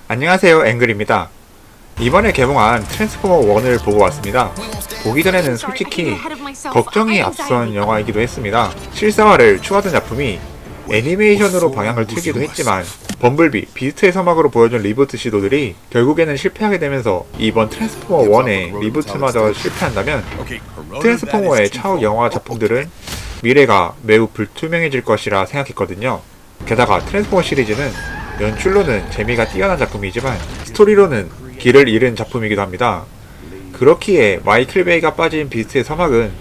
안녕하세요, 앵글입니다. 이번에 개봉한 트랜스포머 1을 보고 왔습니다. 보기 전에는 솔직히 걱정이 앞선 영화이기도 했습니다. 실사화를 추구하던 작품이 애니메이션으로 방향을 틀기도 했지만 범블비, 비스트의 서막으로 보여준 리부트 시도들이 결국에는 실패하게 되면서 이번 트랜스포머 1의 리부트마저 실패한다면 트랜스포머의 차후 영화 작품들은 미래가 매우 불투명해질 것이라 생각했거든요. 게다가 트랜스포머 시리즈는 연출로는 재미가 뛰어난 작품이지만 스토리로는 길을 잃은 작품이기도 합니다. 그렇기에 마이클 베이가 빠진 비스트의 서막은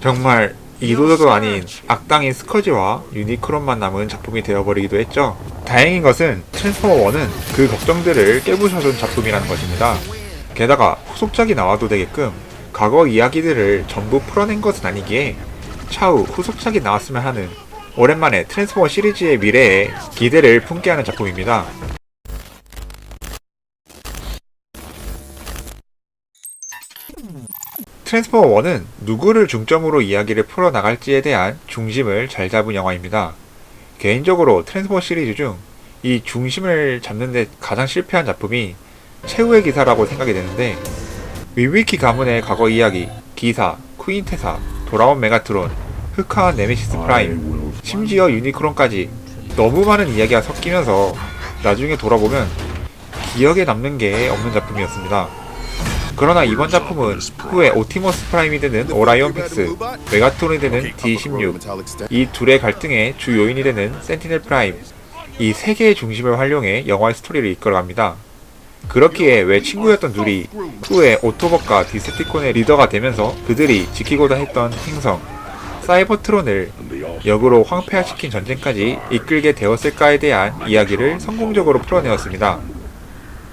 정말 이도저도 아닌 악당인 스커지와 유니크론만 남은 작품이 되어버리기도 했죠. 다행인 것은 트랜스포머 1은 그 걱정들을 깨부셔준 작품이라는 것입니다. 게다가 후속작이 나와도 되게끔 과거 이야기들을 전부 풀어낸 것은 아니기에 차후 후속작이 나왔으면 하는 오랜만에 트랜스포머 시리즈의 미래에 기대를 품게 하는 작품입니다. 트랜스포머 1은 누구를 중점으로 이야기를 풀어나갈지에 대한 중심을 잘 잡은 영화입니다. 개인적으로 트랜스포머 시리즈 중 이 중심을 잡는 데 가장 실패한 작품이 최후의 기사라고 생각이 되는데, 윈위키 가문의 과거 이야기, 기사, 퀸테사, 돌아온 메가트론, 흑화한 네메시스 프라임, 심지어 유니크론까지 너무 많은 이야기가 섞이면서 나중에 돌아보면 기억에 남는 게 없는 작품이었습니다. 그러나 이번 작품은 후에 오티머스 프라임이 되는 오라이온 픽스, 메가트론이 되는 D16, 이 둘의 갈등의 주 요인이 되는 센티넬 프라임, 이 세 개의 중심을 활용해 영화의 스토리를 이끌어갑니다. 그렇기에 왜 친구였던 둘이 후에 오토봇과 디세티콘의 리더가 되면서 그들이 지키고자 했던 행성, 사이버트론을 역으로 황폐화시킨 전쟁까지 이끌게 되었을까에 대한 이야기를 성공적으로 풀어내었습니다.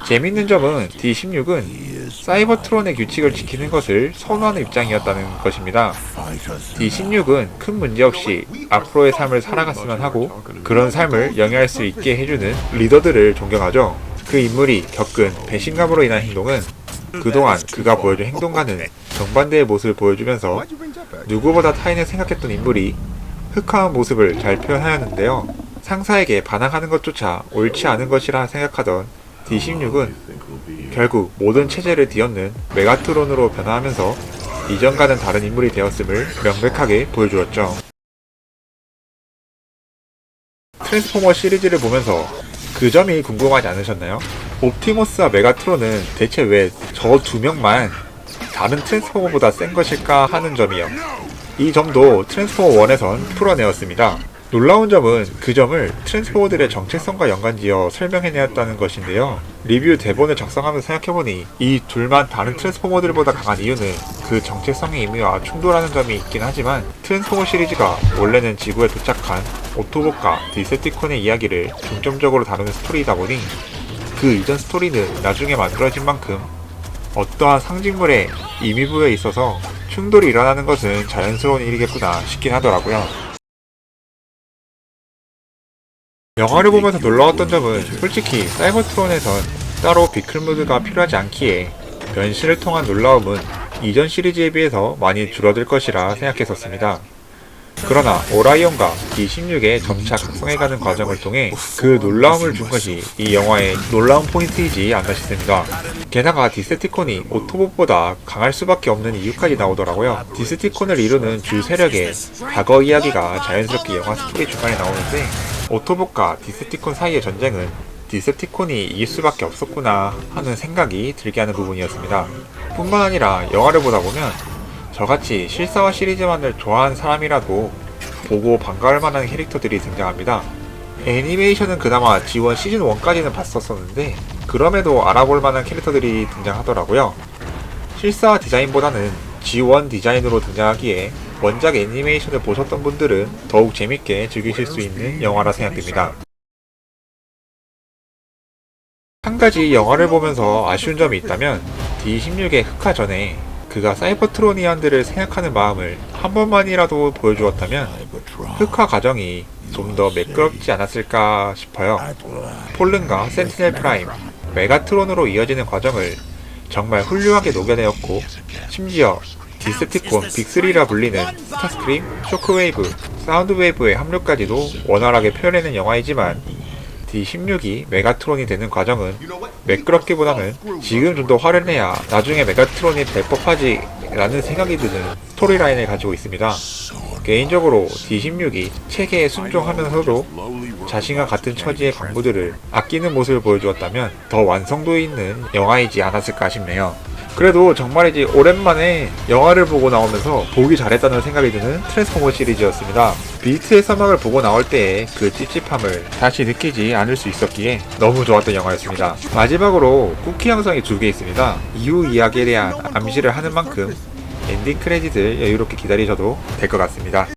재밌는 점은 D16은 사이버트론의 규칙을 지키는 것을 선호하는 입장이었다는 것입니다. D16은 큰 문제 없이 앞으로의 삶을 살아갔으면 하고 그런 삶을 영위할 수 있게 해주는 리더들을 존경하죠. 그 인물이 겪은 배신감으로 인한 행동은 그동안 그가 보여준 행동과는 정반대의 모습을 보여주면서 누구보다 타인을 생각했던 인물이 흑화한 모습을 잘 표현하였는데요. 상사에게 반항하는 것조차 옳지 않은 것이라 생각하던 D16은 결국 모든 체제를 뒤엎는 메가트론으로 변화하면서 이전과는 다른 인물이 되었음을 명백하게 보여주었죠. 트랜스포머 시리즈를 보면서 그 점이 궁금하지 않으셨나요? 옵티머스와 메가트론은 대체 왜 저 두 명만 다른 트랜스포머보다 센 것일까 하는 점이요. 이 점도 트랜스포머 1에선 풀어내었습니다. 놀라운 점은 그 점을 트랜스포머들의 정체성과 연관지어 설명해내었다는 것인데요. 리뷰 대본을 작성하면서 생각해보니 이 둘만 다른 트랜스포머들보다 강한 이유는 그 정체성의 의미와 충돌하는 점이 있긴 하지만, 트랜스포머 시리즈가 원래는 지구에 도착한 오토봇과 디세티콘의 이야기를 중점적으로 다루는 스토리이다 보니 그 이전 스토리는 나중에 만들어진 만큼 어떠한 상징물의 의미부여에 있어서 충돌이 일어나는 것은 자연스러운 일이겠구나 싶긴 하더라고요. 영화를 보면서 놀라웠던 점은 솔직히 사이버트론에선 따로 비클무드가 필요하지 않기에 변신을 통한 놀라움은 이전 시리즈에 비해서 많이 줄어들 것이라 생각했었습니다. 그러나 오라이온과 D16의 점차 각성해가는 과정을 통해 그 놀라움을 준 것이 이 영화의 놀라운 포인트이지 않나 싶습니다. 게다가 디세티콘이 오토봇보다 강할 수밖에 없는 이유까지 나오더라고요. 디세티콘을 이루는 주 세력의 과거 이야기가 자연스럽게 영화 스토리 중간에 나오는데, 오토봇과 디세티콘 사이의 전쟁은 디세티콘이 이길 수밖에 없었구나 하는 생각이 들게 하는 부분이었습니다. 뿐만 아니라 영화를 보다 보면 저같이 실사화 시리즈만을 좋아하는 사람이라도 보고 반가울 만한 캐릭터들이 등장합니다. 애니메이션은 그나마 G1 시즌 1까지는 봤었었는데 그럼에도 알아볼 만한 캐릭터들이 등장하더라고요. 실사화 디자인보다는 G1 디자인으로 등장하기에 원작 애니메이션을 보셨던 분들은 더욱 재밌게 즐기실 수 있는 영화라 생각됩니다. 한 가지 영화를 보면서 아쉬운 점이 있다면 D16의 흑화 전에 그가 사이버트로니안들을 생각하는 마음을 한 번만이라도 보여주었다면 흑화 과정이 좀 더 매끄럽지 않았을까 싶어요. 폴른과 센티넬 프라임, 메가트론으로 이어지는 과정을 정말 훌륭하게 녹여내었고, 심지어 디세티콘 빅3라 불리는 스타스크림, 쇼크웨이브, 사운드웨이브의 합류까지도 원활하게 표현해낸 영화이지만 D16이 메가트론이 되는 과정은 매끄럽기보다는 지금 좀 더 화를 내야 나중에 메가트론이 될 법하지 라는 생각이 드는 스토리라인을 가지고 있습니다. 개인적으로 D16이 체계에 순종하면서도 자신과 같은 처지의 간부들을 아끼는 모습을 보여주었다면 더 완성도 있는 영화이지 않았을까 싶네요. 그래도 정말이지 오랜만에 영화를 보고 나오면서 보기 잘했다는 생각이 드는 트랜스포머 시리즈였습니다. 비트의 사막을 보고 나올 때의 그 찝찝함을 다시 느끼지 않을 수 있었기에 너무 좋았던 영화였습니다. 마지막으로 쿠키 영상이 2개 있습니다. 이후 이야기에 대한 암시를 하는 만큼 엔딩 크레딧을 여유롭게 기다리셔도 될 것 같습니다.